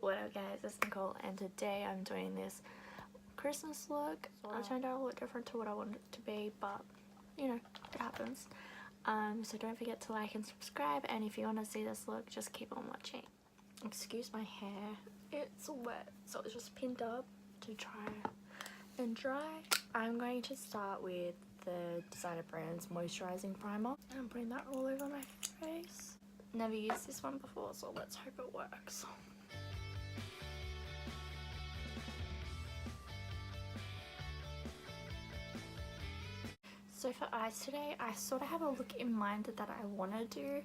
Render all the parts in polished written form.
What up guys, it's Nicole and today I'm doing this Christmas look. It turned out a little different to what I wanted it to be, but you know, it happens. So don't forget to like and subscribe, and if you want to see this look, just keep on watching. Excuse my hair, it's wet, so it's just pinned up to try and dry. I'm going to start with the Designer Brands moisturizing primer. I'm putting that all over my face. Never used this one before, so let's hope it works. So for eyes today, I sort of have a look in mind that I want to do,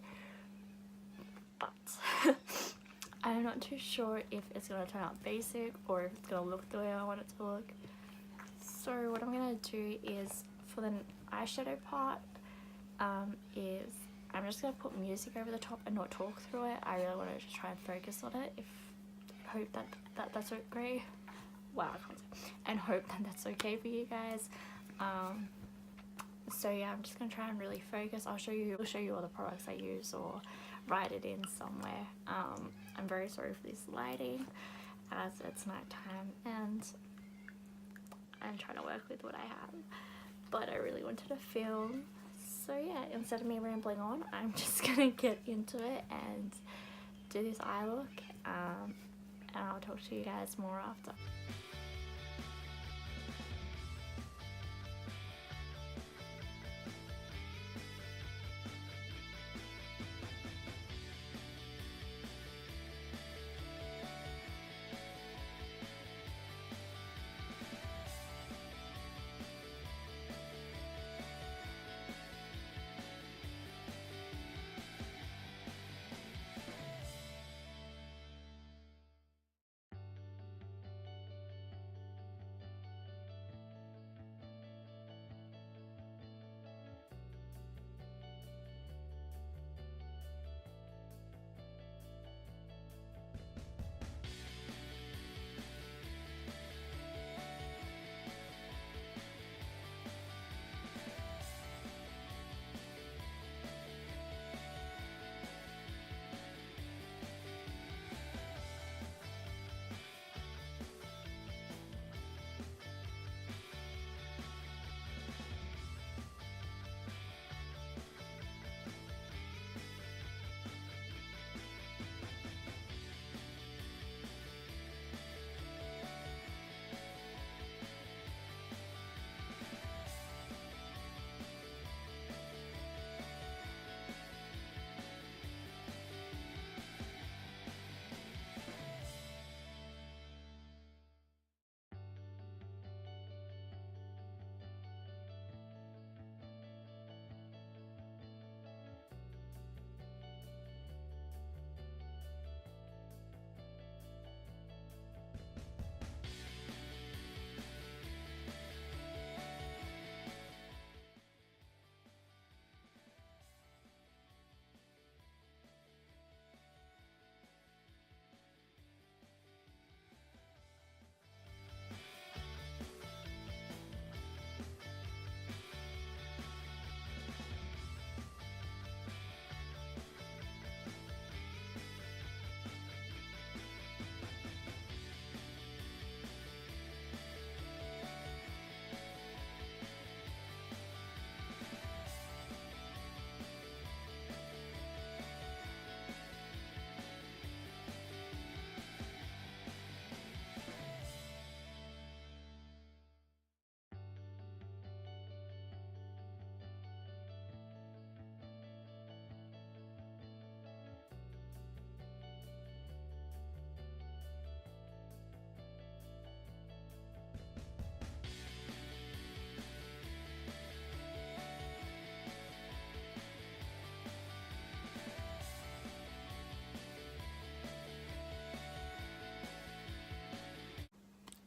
but I'm not too sure if it's going to turn out basic or if it's going to look the way I want it to look. So what I'm going to do is, for the eyeshadow part, is I'm just going to put music over the top and not talk through it. I really want to just try and focus on it. Hope that's great. Wow, I can't say. And hope that that's okay for you guys. So yeah, I'm just gonna try and really focus. I'll show you all the products I use or write it in somewhere. I'm very sorry for this lighting as it's nighttime and I'm trying to work with what I have, but I really wanted to film. So yeah, instead of me rambling on, I'm just gonna get into it and do this eye look, and I'll talk to you guys more after.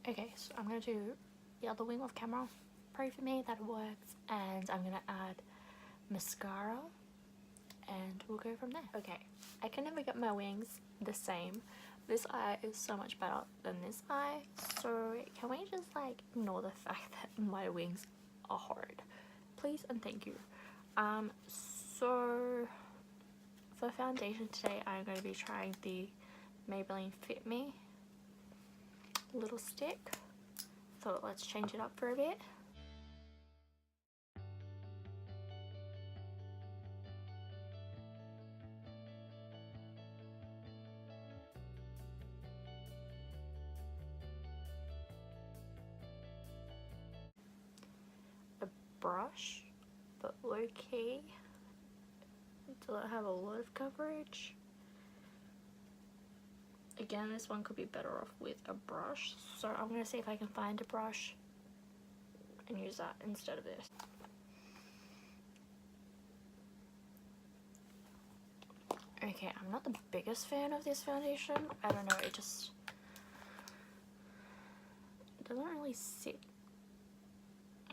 Okay, so I'm going to do the other wing off camera. Pray for me that it works. And I'm going to add mascara and we'll go from there. Okay, I can never get my wings the same. This eye is so much better than this eye. So can we just like ignore the fact that my wings are horrid? Please and thank you. So for foundation today, I'm going to be trying the Maybelline Fit Me little stick. So let's change it up for a bit. A brush, but low key. Does it have a lot of coverage? Again, this one could be better off with a brush, so I'm going to see if I can find a brush and use that instead of this. Okay, I'm not the biggest fan of this foundation. I don't know, it just doesn't really sit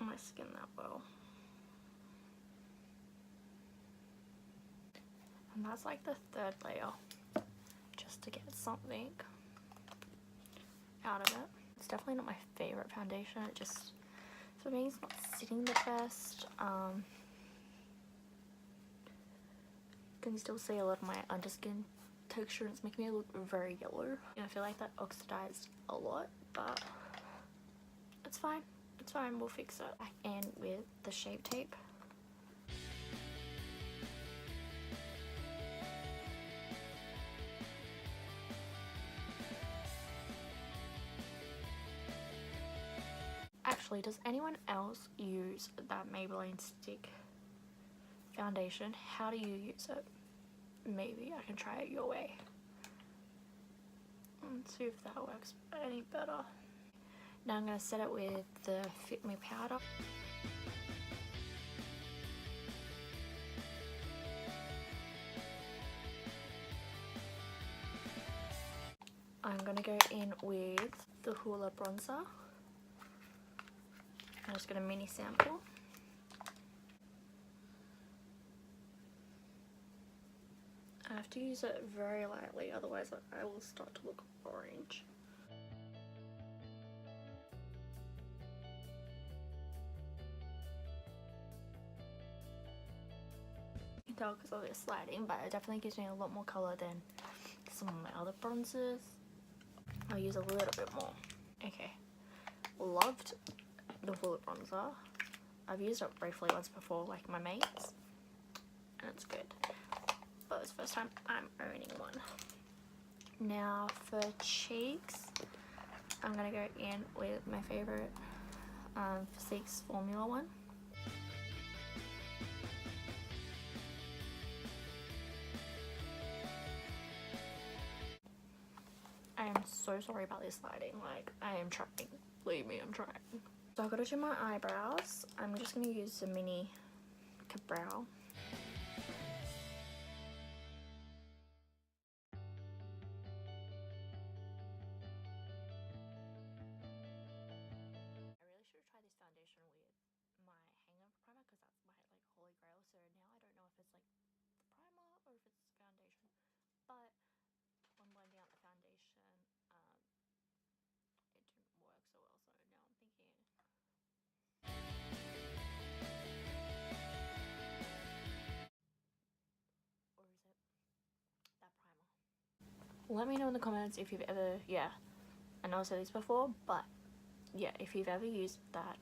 on my skin that well. And that's like the third layer, just to get something out of it. It's definitely not my favorite foundation. It just, for me, it's not sitting the best. You can still see a lot of my underskin texture, and it's making me look very yellow. I feel like that oxidized a lot, but it's fine. It's fine, we'll fix it. Back in with the Shape Tape. Actually, does anyone else use that Maybelline stick foundation? How do you use it? Maybe I can try it your way. Let's see if that works any better. Now I'm going to set it with the Fit Me powder. I'm going to go in with the Hoola bronzer. I'm just going to mini sample. I have to use it very lightly, otherwise I will start to look orange. You can tell because of this lighting, but it definitely gives me a lot more colour than some of my other bronzers. I'll use a little bit more. Okay, loved the Hoola bronzer. I've used it briefly once before, like my mates, and it's good. But it's the first time I'm owning one. Now for cheeks, I'm gonna go in with my favorite Physique's Formula one. I am so sorry about this lighting, like I am trying, believe me, I'm trying. So I've got to do my eyebrows. I'm just gonna use the mini brow. But when blending out the foundation, it didn't work so well, so now I'm thinking, or is it that primer? Let me know in the comments if you've ever, I know I said this before, but yeah, if you've ever used that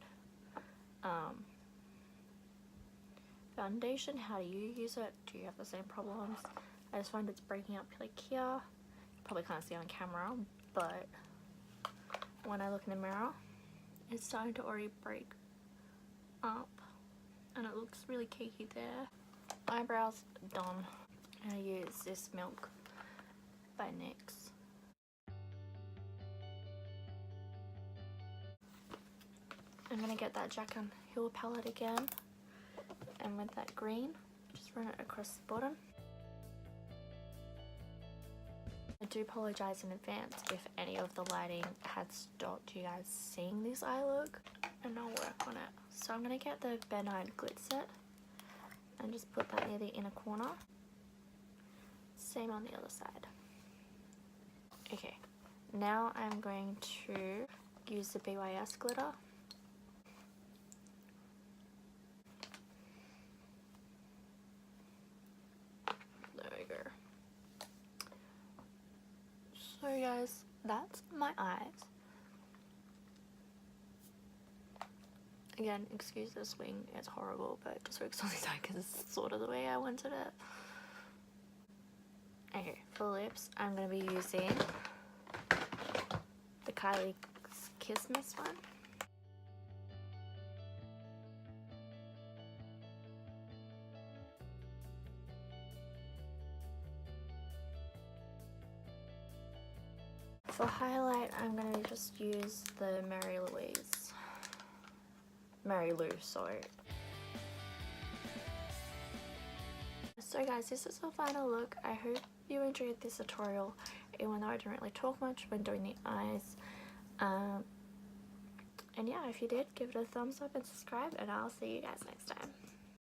foundation, how do you use it? Do you have the same problems? I just find it's breaking up like here. You probably can't see on camera, but when I look in the mirror, it's starting to already break up and it looks really cakey there. Eyebrows done. I'm gonna use this Milk by NYX. I'm gonna get that Jack and Hill palette again, and with that green, just run it across the bottom. I do apologise in advance if any of the lighting had stopped you guys seeing this eye look, and I'll work on it. So I'm going to get the Benign Glitzer and just put that near the inner corner. Same on the other side. Okay, now I'm going to use the BYS glitter. So guys, that's my eyes. Again, excuse this wing, it's horrible, but it just works on this eye because it's sort of the way I wanted it. Okay, for lips, I'm going to be using the Kylie Kiss Miss one. For highlight, I'm going to just use the Mary Lou, sorry. So guys, this is the final look. I hope you enjoyed this tutorial, even though I didn't really talk much when doing the eyes. And yeah, if you did, give it a thumbs up and subscribe, and I'll see you guys next time.